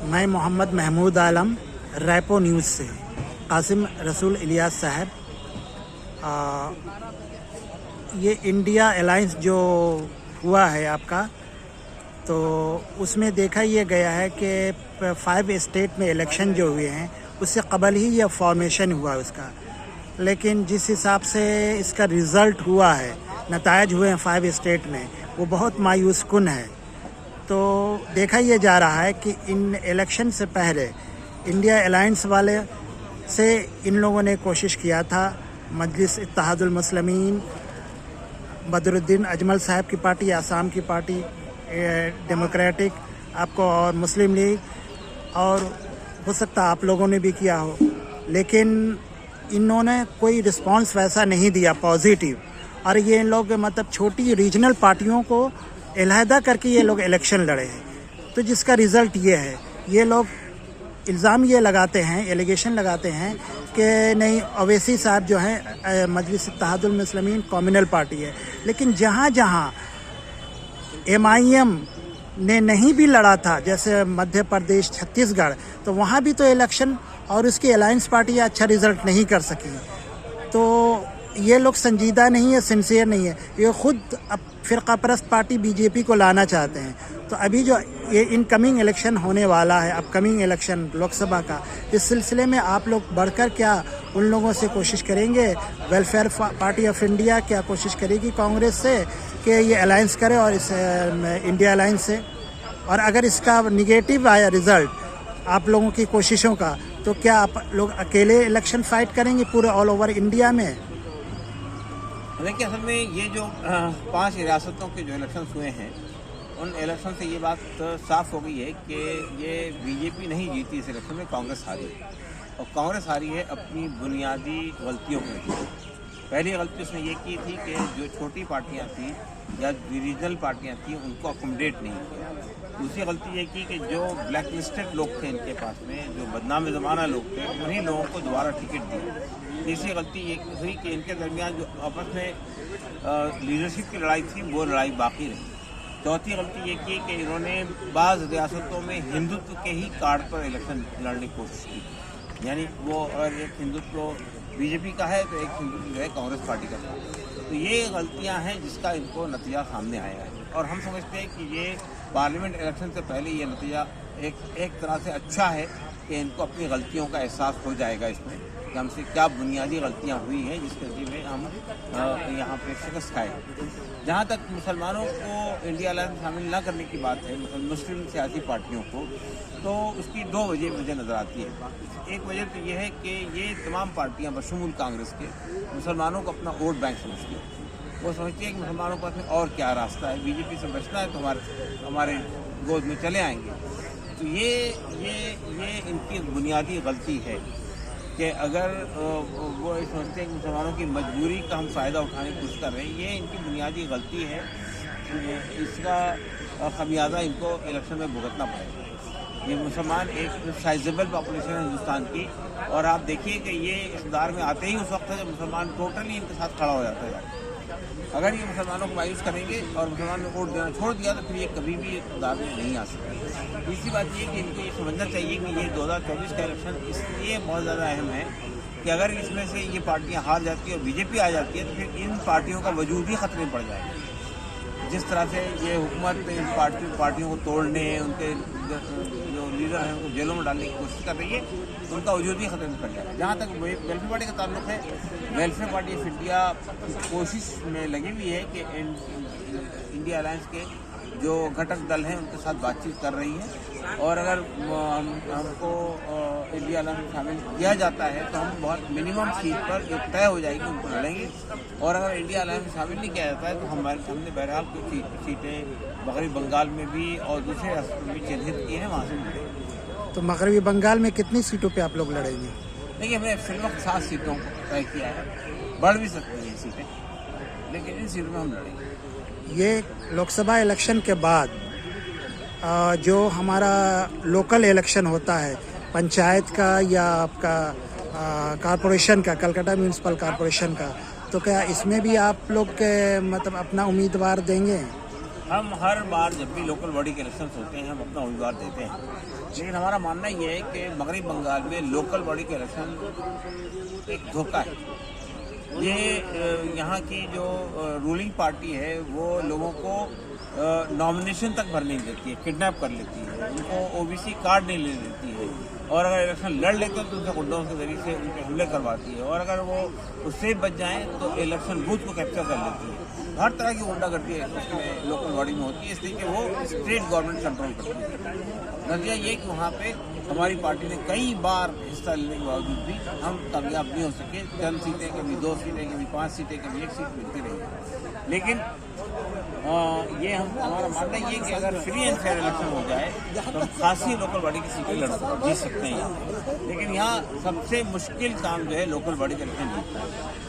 मैं Mohammad Mahmood Alam rapport news से। कासिम रसूल इलियास साहब, ये इंडिया अलायंस जो हुआ है आपका, तो उसमें देखा ये गया है कि 5 स्टेट में इलेक्शन जो हुए हैं उससे कबल ही यह फॉर्मेशन हुआ उसका। लेकिन जिस हिसाब से इसका रिज़ल्ट हुआ है, नतायज हुए हैं 5 स्टेट में, वो बहुत मायूस कुन है। तो देखा ये जा रहा है कि इन इलेक्शन से पहले इंडिया अलायंस वाले से इन लोगों ने कोशिश किया था, मजलिस इत्तेहादुल मुस्लिमीन, बदरुद्दीन अजमल साहब की पार्टी, आसाम की पार्टी डेमोक्रेटिक आपको, और मुस्लिम लीग, और हो सकता आप लोगों ने भी किया हो, लेकिन इन्होंने कोई रिस्पांस वैसा नहीं दिया पॉजिटिव। और ये लोग मतलब छोटी रीजनल पार्टियों को अलहदा करके ये लोग इलेक्शन लड़े हैं। तो जिसका रिज़ल्ट ये है, ये लोग इल्ज़ाम ये लगाते हैं, एलिगेशन लगाते हैं कि नहीं, अवैसी साहब जो हैं मजलिस इत्तेहादुल मुस्लिमीन कम्युनल पार्टी है। लेकिन जहाँ जहाँ MIM ने नहीं भी लड़ा था, जैसे मध्य प्रदेश, छत्तीसगढ़, तो वहाँ भी तो इलेक्शन और उसकी अलायंस पार्टी अच्छा रिज़ल्ट नहीं कर सकी। तो ये लोग संजीदा नहीं है, सिंसियर नहीं है, ये खुद अब फ़िरका परस्त पार्टी BJP को लाना चाहते हैं। तो अभी जो ये इनकमिंग इलेक्शन होने वाला है, अपकमिंग इलेक्शन लोकसभा का, इस सिलसिले में आप लोग बढ़कर क्या उन लोगों से कोशिश करेंगे? वेलफेयर पार्टी ऑफ इंडिया क्या कोशिश करेगी कांग्रेस से कि ये अलायंस करे और इस इंडिया अलायंस से? और अगर इसका निगेटिव आया रिज़ल्ट आप लोगों की कोशिशों का, तो क्या आप लोग अकेले इलेक्शन फाइट करेंगे पूरे ऑल ओवर इंडिया में? देखिए, असल में ये जो 5 रियासतों के जो इलेक्शन हुए हैं, उन इलेक्शन से ये बात साफ हो गई है कि ये BJP नहीं जीती इस इलेक्शन में, कांग्रेस हारी है। और कांग्रेस हारी है अपनी बुनियादी गलतियों की वजह से। पहली गलती उसने ये की थी कि जो छोटी पार्टियां थी या रीजनल पार्टियां थी उनको अकोमोडेट नहीं किया। दूसरी गलती ये की कि जो ब्लैक लिस्टेड लोग थे इनके पास में, जो बदनाम ज़माना लोग थे, उन्हीं लोगों को दोबारा टिकट दिया। तीसरी गलती ये हुई कि इनके दरमियान जो आपस में लीडरशिप की लड़ाई थी, वो लड़ाई बाकी रही। चौथी गलती ये की कि इन्होंने बाज़ रियासतों में हिंदुत्व के ही कार्ड पर इलेक्शन लड़ने की कोशिश की। यानी वो अगर एक हिंदुत्व BJP का है तो एक हिंदुत्व जो है कांग्रेस पार्टी का है। तो ये गलतियां हैं जिसका इनको नतीजा सामने आया है। और हम समझते हैं कि ये पार्लियामेंट इलेक्शन से पहले ये नतीजा एक तरह से अच्छा है कि इनको अपनी गलतियों का एहसास हो जाएगा इसमें, कि हमसे क्या बुनियादी गलतियां हुई हैं जिसके नतीजे में हम यहाँ पे शिकस्त खाए। जहाँ तक मुसलमानों को इंडिया अलायंस में शामिल न करने की बात है, मुस्लिम सियासी पार्टियों को, तो उसकी 2 वजह मुझे नज़र आती है। एक वजह तो ये है कि ये तमाम पार्टियाँ बशमूल कांग्रेस के मुसलमानों को अपना वोट बैंक समझती है। वो समझती है कि मुसलमानों के पास में और क्या रास्ता है, BJP से बचना है तो हमारे गोद में चले आएंगे। तो ये इनकी बुनियादी गलती है कि अगर वो समझते हैं कि मुसलमानों की मजबूरी का हम फ़ायदा उठाने की कोशिश कर रहे हैं, ये इनकी बुनियादी गलती है। इसका खमियाजा इनको इलेक्शन में भुगतना पड़ेगा। ये मुसलमान एक साइजेबल पॉपुलेशन है हिंदुस्तान की, और आप देखिए कि ये इक़्तिदार में आते ही उस वक्त है जब मुसलमान टोटली इनके साथ खड़ा हो जाता है। अगर ये मुसलमानों को मायूस करेंगे और मुसलमान ने वोट देना छोड़ दिया तो फिर ये कभी भी इक़्तिदार में नहीं आ सकते। दूसरी बात ये कि इनको ये समझना चाहिए कि ये 2024 का इलेक्शन इसलिए बहुत ज़्यादा अहम है कि अगर इसमें से ये पार्टियां हार जाती है और BJP आ जाती है तो फिर इन पार्टियों का वजूद ही खतरे में पड़ जाएगा। जिस तरह से ये हुकूमत इन पार्टियों को तोड़ने, उनके जो लीडर हैं उनको जेलों में डालने की कोशिश कर रही है, उनका वजूद ही खतरे में पड़ जाएगा। जहाँ तक वेलफेयर पार्टी का ताल्लुक है, वेलफेयर पार्टी ऑफ इंडिया कोशिश में लगी हुई है कि इंडिया अलायंस के जो घटक दल हैं उनके साथ बातचीत कर रही है, और अगर हमको इंडिया अलायंस में शामिल किया जाता है तो हम बहुत मिनिमम सीट पर जो तय हो जाएगी उनको लड़ेंगे। और अगर इंडिया अलायंस में शामिल नहीं किया जाता है तो हमने बहरहाल कुछ सीटें मगरबी बंगाल में भी और दूसरे रास्तों में भी चिन्हित की हैं, वहाँ से लड़ेंगे। तो मगरबी बंगाल में कितनी सीटों पे आप लोग लड़ेंगे? देखिए, हमने फिलहाल 7 सीटों को तय किया है, बढ़ भी सकती हैं सीटें, लेकिन इन सीटों में हम लड़ेंगे। ये लोकसभा इलेक्शन के बाद जो हमारा लोकल इलेक्शन होता है, पंचायत का या आपका कॉरपोरेशन का, कलकत्ता म्यूनसिपल कॉरपोरेशन का, तो क्या इसमें भी आप लोग के मतलब अपना उम्मीदवार देंगे? हम हर बार जब भी लोकल बॉडी के इलेक्शन होते हैं हम अपना उम्मीदवार देते हैं, लेकिन हमारा मानना ये है कि मगरबी बंगाल में लोकल बॉडी के इलेक्शन एक धोखा है। ये यहाँ की जो रूलिंग पार्टी है वो लोगों को नॉमिनेशन तक भरने नहीं देती है, किडनैप कर लेती है, उनको ओबीसी कार्ड नहीं ले देती है, और अगर इलेक्शन लड़ लेते हैं तो उनसे गुंडों के जरिए से उनके हमले करवाती है, और अगर वो उससे बच जाएं तो इलेक्शन बूथ को कैप्चर कर लेती है। हर तरह की गुंडागर्दी उसमें लोकल बॉडी में होती है, इसलिए कि वो स्टेट गवर्नमेंट कंट्रोल करती है। नतीजा ये कि वहाँ पे हमारी पार्टी ने कई बार हिस्सा लेने के बावजूद भी हम कामयाब नहीं हो सके। 10 सीटें, कभी 2 सीटें, कभी 5 सीटें, कभी 1 सीट मिलती रही। लेकिन ये हमारा मानना ये है कि अगर फ्री एंड फेयर इलेक्शन हो जाए तो हम खासी लोकल बॉडी की सीटें जीत सकते हैं यहाँ। लेकिन यहाँ सबसे मुश्किल काम जो है लोकल बॉडी का इलेक्शन जीतना है।